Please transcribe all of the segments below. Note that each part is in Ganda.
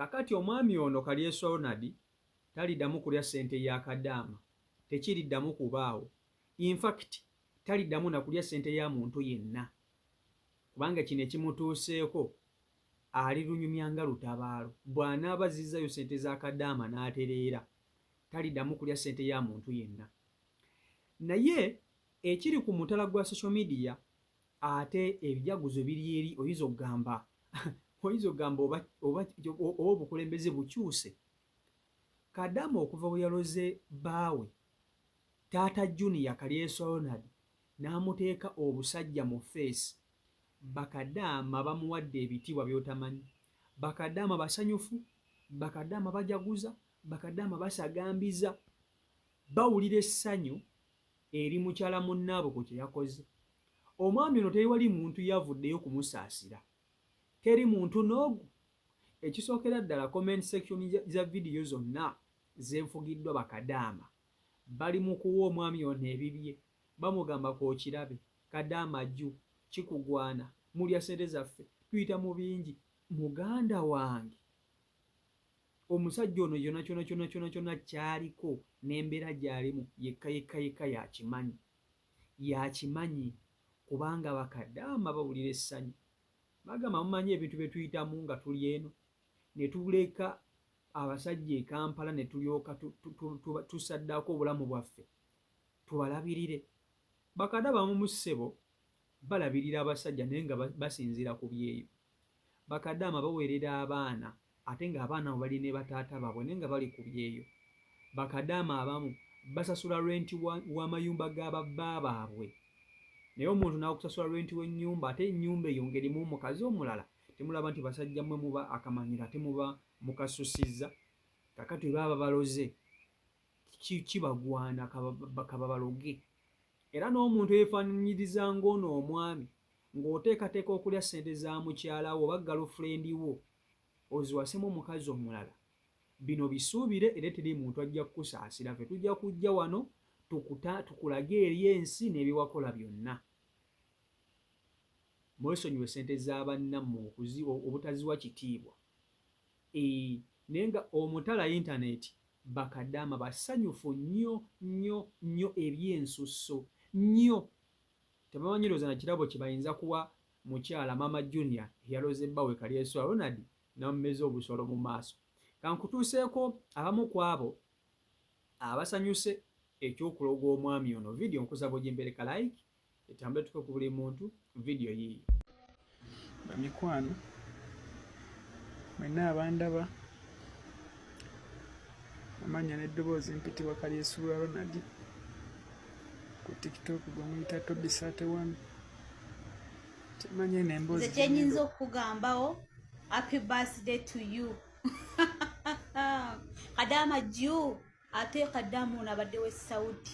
kakati omwami ono Kalyesu Ronald taliddamu kulya ssente ya Kadaama, tekiriddamu kubaawo. In fact taliddamu na kulya ssente ya muntu yenna, kubanga kino ekimutuuseeko ali lunyumya nga lutabaalo. Bw'anaaba azzizzayo ssente za Kadaama n'atereera, taliddamu kulya ssente ya muntu yenna. Naye ekiri ku mutala gwa social media ate ebijaguzo biri eri. Oyinza okugamba oba obukulembeze bukyuse. Kadaama okuva bwe yaloze bbaawe taata Junior Kalyesu Ronald n'amuteeka obusajja mu feesi, Bakadaama bamuwadde ebitiibwa by'otamanyi. Bakadaama basanyufu, Bakadaama bajaguza, Bakadaama basagambiza, bawulira essanyu eri mukyala munnaabwe ku kye yakoze. Omwami ono teri wali muntu yavuddeyo kumusaasira, teri muntu n'ogu. Ekisookera ddala comment section za vidiyo zonna zenfugiddwa Bakadaama bali mu kuwa omwami ono ebibye, bamugamba kookirabe, Kadaama jju kikugwana, mulya ssente zaffe, tuyita mu bingi. Muganda wange, omusajja ono kyona kyaliko n'embeera gy'alimu yekka yakimanyi, kubanga Bakadaama bawulira essanyu. Bagamba mumanyi ebintu bye tuyitamu nga tuli eno, ne tuleka abasajja e Kampala ne tulyoka tusaddaako obulamu bwaffe tubalabirire. Bakadaama mu ssebo balabirira abasajja naye nga basinziira ku byeyo. Bakadaama baweerera abaana ate ng'abaana bali ne bataata baabwe naye nga bali ku byeyo. Bakadaama abamu basasula renti w'amayumba g'ababba baabwe, naye omuntu n'akusasula renti w'ennyumba ate ennyumba eyo ng'erimu omukazi omulala, temulaba nti basajja mmwe muba akamanyiro ate muba mukasusizza. Kakati bwe baba baloze kibagwana kababaloge. Era n'omuntu yeefaananyiriza ng'ono omwami ng'oteekateeka okulya ssente za mukyala wo oba girlfriend wo oziwasemu omukazi omulala, bino bisuubire era teri muntu ajja kukusaasira. Ffe tujja kujja wano tukulage eri ensi n'ebiwakola byonna. Mwesonyiwe ssente za bannammwe obutaziwa kitiibwa. Naye nga omutala intaneti Bakadaama basanyufu nnyo ebyensusso nnyo. Tebamanyirooza na kirabo kye bayinza kuwa mukyala Maama Junior yaloze bbaawe Kalyesu Ronald n'amumeza obusolo mu maaso. Kankutuuseeko abamu ku abo abasanyuse ekyokuloga omwami ono. Vidiyo nkusaba ogimbereka like etambule tuke ku buli muntu vidiyo yiyi. Bamikwano mwenna abandaba amanya n'eddoboozi mpitibwa Kalyesu Ronald ku TikTok gwe muyita Tobisate1. Kimanye n'emboozi nze kyenyinza okugambawo happy birthday to you. Kadaama jju ate Kadaama ono abadde we Saudi.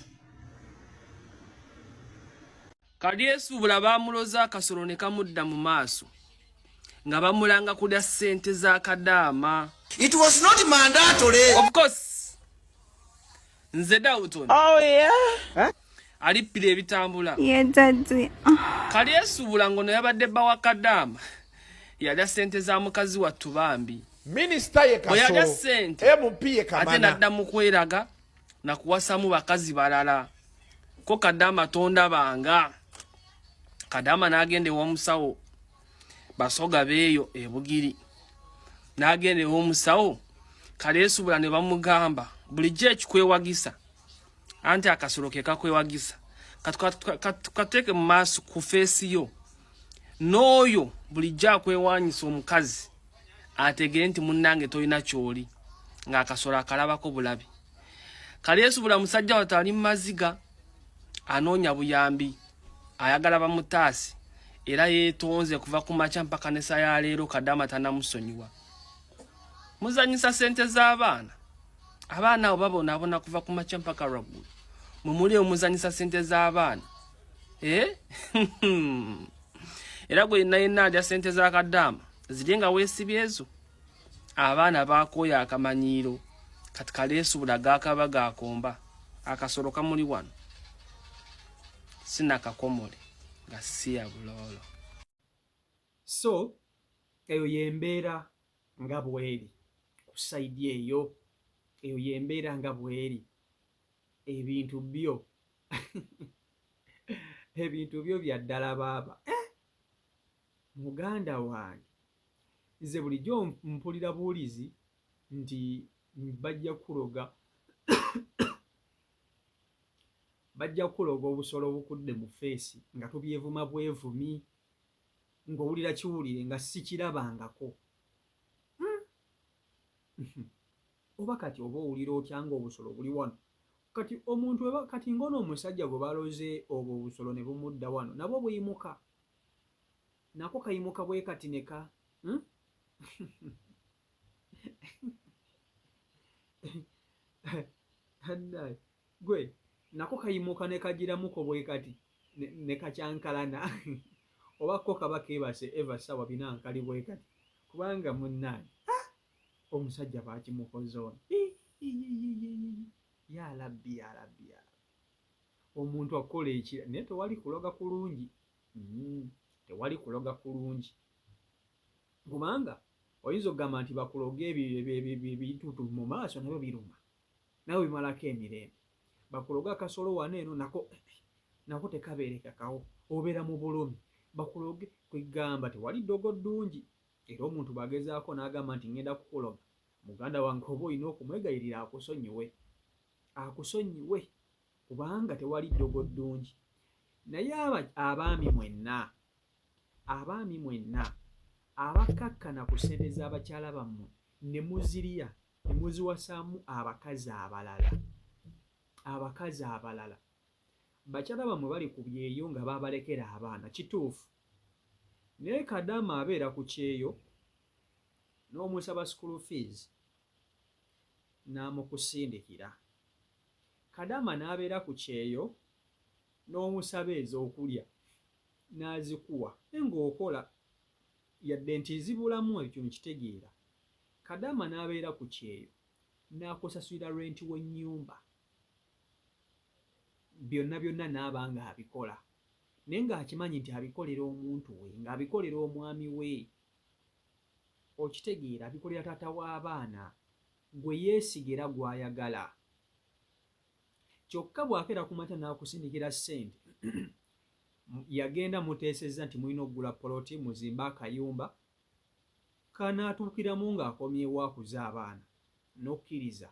Kalyesu bula bamuloza akasolo ne kamudda mu maaso nga bamulanga kulya ssente za Kadaama. It was not mandatory. Of course. Nze Dawton. Oh yeah. Alippira ebitambula. Yetadde. Kalyesu bula ngono yabadde bbawa Kadaama yalya ssente za mukazi wattu bambi. Minister ye kaso. Yalya ssente. MP ye kamana. Ate nadda mu kweraga na kuwasamu bakazi balala. Ko Kadaama tonda banga. Kadaama n'agenda ew'omusawo basoga beeyo ebugiri. N'agenda ew'omusawo Kalyesu bula ne bamugamba bulijjo ekikwewagisa anti akasolo ke kakwewagisa kateeke mu maaso ku feesi yo n'oyo bulijjo akwewaanyisa omukazi ategere nti munnange tolina ky'oli ng'akasolo akalabako bulabi. Kalyesu bula musajja wattu ali mu maziga anoonya buyambi, ayagala bamutaasi era yeetonze kuva ku makya mpaka n'essa ya leero Kadaama tannamusonyiwa. Muzanyisa ssente z'abaana, abaana abo babonaabona kuva ku makya mpaka lwaggulu, mumuli omuzanyisa ssente z'abaana. Era gwe yenna alya ssente za Kadaama zirye nga weesibye ezo. Abaana baakooya akamanyiiro kati Kalyesu bula gaakaba gaakomba akasolo kamuli wano sinakakomole nga si ya buloolo. So eyo yembeera nga bweri. side eyo yembeera nga bweri ebintu byo ebintu byo bya ddala baaba muganda wange nze bulijjo mpulira buulizi nti bajja kuloga bajja kuloga obusolo obukudde mu feesi nga tubyevuma bwevumi ng'owulira kiwulire nga sikirabangako oba kati oba owulira otya nga obusolo buli wano kati omuntu kati ng'ono omusajja gwe baloze obwo obusolo ne bumudda wano nabwo buyimuka nako kayimuka bwe kati neka gwe nako kayimuka ne kagiramuko bwe kati ne kacyankalana oba ko kaba keebase eva sawa binankali bwe kati kubanga munnaani omusajja baakimukoze ono ya labbi omuntu akola ekira naye tewali kuloga kulungi tewali kuloga kulungi kubanga oyinza okugamba nti bakuloga ebitutu mu maaso nabyo biruma nawe bimalako emirembe bakuloga akasolo wano eno nako tekabeerekakawo obeera mu bulumi bakuloge kwegamba tewali ddogo ddungi era omuntu bagezaako n'agamba nti ngenda kukuloga muganda wange oba olina okumwegayirira akusonyiwe kubanga tewali ddogo ddungi naye abaami mwenna abakkakkana ku ssente z'abakyala bammwe ne muzirya ne muziwasaamu abakazi abalala bakyala bammwe bali ku byeyo nga baabalekera abaana kituufu naye kadama abeera ku kyeyo n'omusaba school fees n'amukusindikira kadama n'abeera ku kyeyo n'omusaba ez'okulya n'azikuwa naye ng'okola yadde nti zibulamu ekyo nkitegeera kadama n'abeera ku kyeyo n'akusasulira renti w'ennyumba byonna n'aba nga abikola naye ng'akimanyi nti abikolera omuntu we ng'abikolera omwami we okitegeera abikolera taata w'abaana gwe yeesigira gw'ayagala kyokka bw'akeera ku makya n'akusindikira ssente yagenda muteesezza nti mulina okugula poloti muzimbe akayumba kanaatuukiramu ng'akomyewo akuza abaana n'okkiriza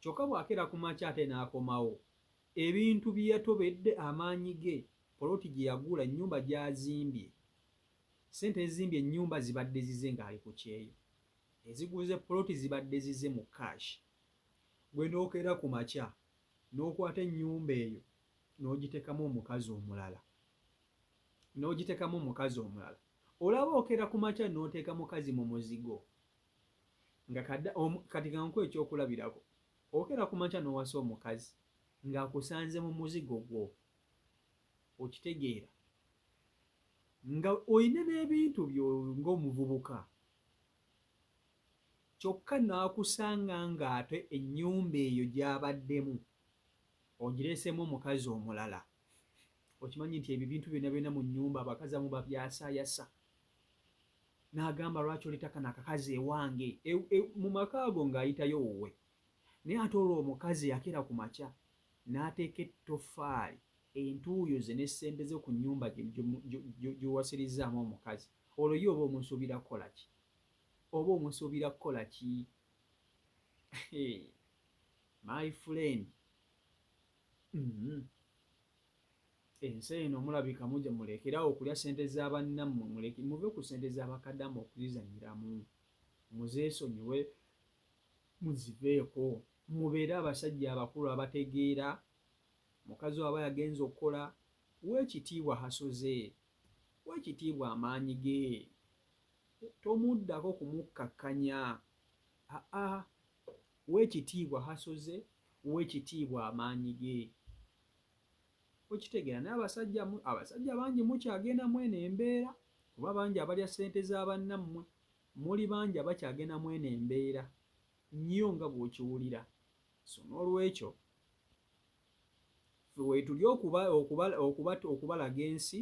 kyokka bw'akeera ku makya ate n'akomawo ebintu bye yatobedde amaanyi ge poloti gye yagula ennyumba gy'azimbye ssente ezizimbye ennyumba zibadde zize ng'ali ku kyeyo eziguze poloti zibadde zize mu kashi gwe n'okeera ku makya n'okwata ennyumba eyo n'ogiteekamu omukazi omulala olaba okeera ku makya n'oteeka mukazi mu muzigo nga kati ganku ekyokulabirako okeera ku makya n'owasa omukazi ng'akusanze mu muzigo gwo okitegeera nga oyina n'ebintu byo ng'omuvubuka kyokka n'akusanga ng'ate ennyumba eyo gy'abaddemu ogireesemu omukazi omulala okimanyi nti ebyo bintu byonna mu nnyumba abakazi amu babyasaayasa n'agamba lwaki oleta kano akakazi ewange mu maka ago ng'ayitayo wowe naye ate olwo omukazi yakeera ku makya n'ateeka ettoffaali entuuyo ze n'essente ze ku nnyumba gy'owasirizzaamu omukazi olwo ye oba omusuubira kukola ki my friend ensi eno mulabika mujja mulekerawo okulya ssente z'abannammwe muve ku ssente z'abakaddamu okuzizanyiramu muzeesonyiwe muziveeko mubeere abasajja abakulu abategeera mukazi aba yagenza okukola weekitiibwa hasoze weekitiibwa amaanyi ge tomuddako kumukkakkanya weekitiibwa hasoze weekitiibwa amaanyi ge okitegeera naye abasajja bangi mukyagendamu eno embeera kuba bangi abalya ssente z'abannammwe muli bangi abakyagendamu eno embeera nnyo nga bw'okiwulira so n'olwekyo ffe weetuli okubalaga ensi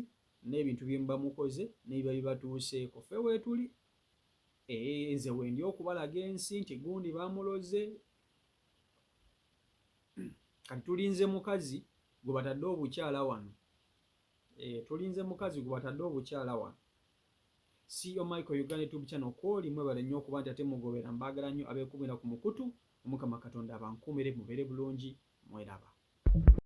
n'ebintu bye muba mukoze n'ebiba bibatuuseeko ffe weetuli nze wendi okubalaga ensi nti gundi bamuloze kati tulinze mukazi gwe batadde obukyala wano tulinze mukazi gwe batadde obukyala wano CEO Michael Uganda YouTube channel kwoli mwebale nnyo okuba nti ate mugobera mbaagala nnyo abeekumira ku mukutu omukama katonda abankuumire mubeere bulungi mweraba